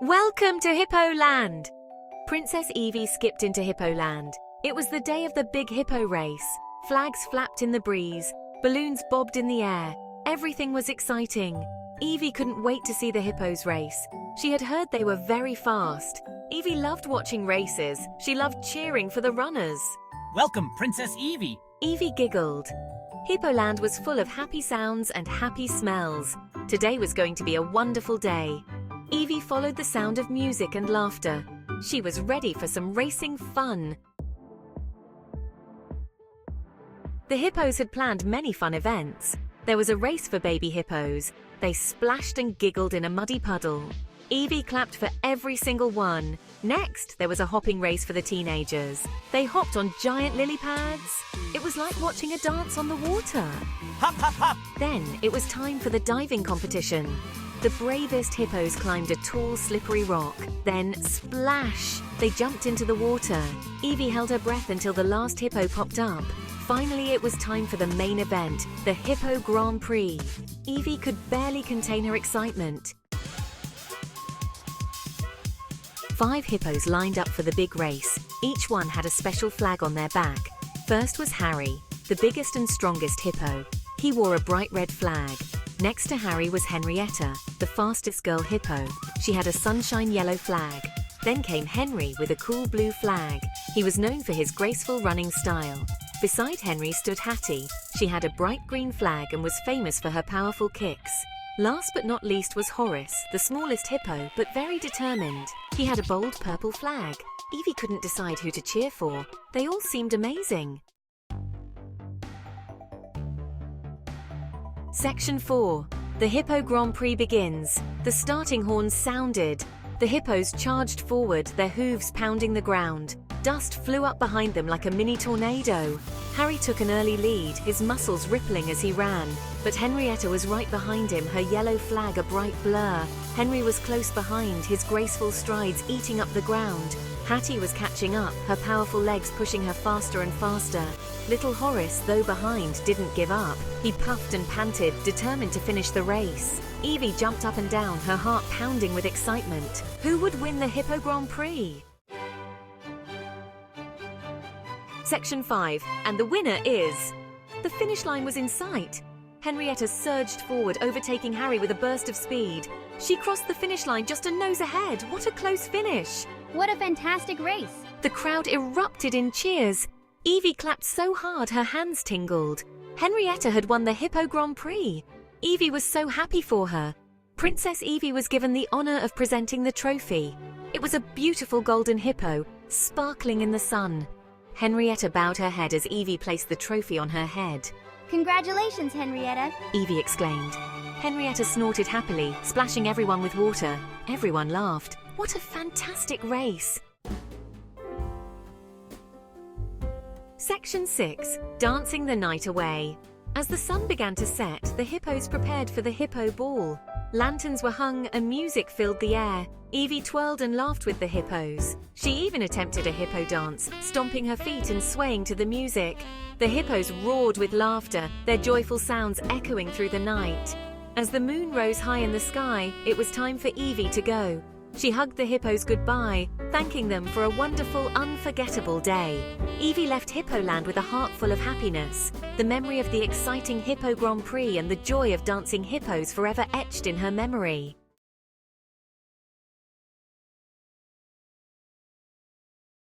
Welcome to Hippo Land! Princess Eevee skipped into Hippo Land. It was the day of the big hippo race. Flags flapped in the breeze. Balloons bobbed in the air. Everything was exciting. Eevee couldn't wait to see the hippos race. She had heard they were very fast. Eevee loved watching races. She loved cheering for the runners. Welcome, Princess Eevee! Eevee giggled. Hippo Land was full of happy sounds and happy smells. Today was going to be a wonderful day. Eevee followed the sound of music and laughter. She was ready for some racing fun. The hippos had planned many fun events. There was a race for baby hippos. They splashed and giggled in a muddy puddle. Eevee clapped for every single one. Next, there was a hopping race for the teenagers. They hopped on giant lily pads. It was like watching a dance on the water. Hop, hop, hop! Then it was time for the diving competition. The bravest hippos climbed a tall, slippery rock. Then, splash! They jumped into the water. Eevee held her breath until the last hippo popped up. Finally, it was time for the main event, the Hippo Grand Prix. Eevee could barely contain her excitement. 5 hippos lined up for the big race. Each one had a special flag on their back. First was Harry, the biggest and strongest hippo. He wore a bright red flag. Next to Harry was Henrietta, the fastest girl hippo. She had a sunshine yellow flag. Then came Henry with a cool blue flag. He was known for his graceful running style. Beside Henry stood Hattie. She had a bright green flag and was famous for her powerful kicks. Last but not least was Horace, the smallest hippo, but very determined. He had a bold purple flag. Eevee couldn't decide who to cheer for. They all seemed amazing. Section 4. The Hippo Grand Prix begins. The starting horn sounded. The hippos charged forward, their hooves pounding the ground. Dust flew up behind them like a mini tornado. Harry took an early lead, his muscles rippling as he ran. But Henrietta was right behind him, her yellow flag a bright blur. Henry was close behind, his graceful strides eating up the ground. Hattie was catching up, her powerful legs pushing her faster and faster. Little Horace, though behind, didn't give up. He puffed and panted, determined to finish the race. Eevee jumped up and down, her heart pounding with excitement. Who would win the Hippo Grand Prix? Section 5, and the winner is... The finish line was in sight. Henrietta surged forward, overtaking Harry with a burst of speed. She crossed the finish line just a nose ahead. What a close finish! What a fantastic race! The crowd erupted in cheers. Eevee clapped so hard her hands tingled. Henrietta had won the Hippo Grand Prix. Eevee was so happy for her. Princess Eevee was given the honor of presenting the trophy. It was a beautiful golden hippo, sparkling in the sun. Henrietta bowed her head as Eevee placed the trophy on her head. Congratulations, Henrietta! Eevee exclaimed. Henrietta snorted happily, splashing everyone with water. Everyone laughed. What a fantastic race! Section 6. Dancing the Night Away. As the sun began to set, the hippos prepared for the Hippo Ball. Lanterns were hung and music filled the air. Eevee twirled and laughed with the hippos. She even attempted a hippo dance, stomping her feet and swaying to the music. The hippos roared with laughter, their joyful sounds echoing through the night. As the moon rose high in the sky, it was time for Eevee to go. She hugged the hippos goodbye, thanking them for a wonderful, unforgettable day. Eevee left Hippo Land with a heart full of happiness. The memory of the exciting Hippo Grand Prix and the joy of dancing hippos forever etched in her memory.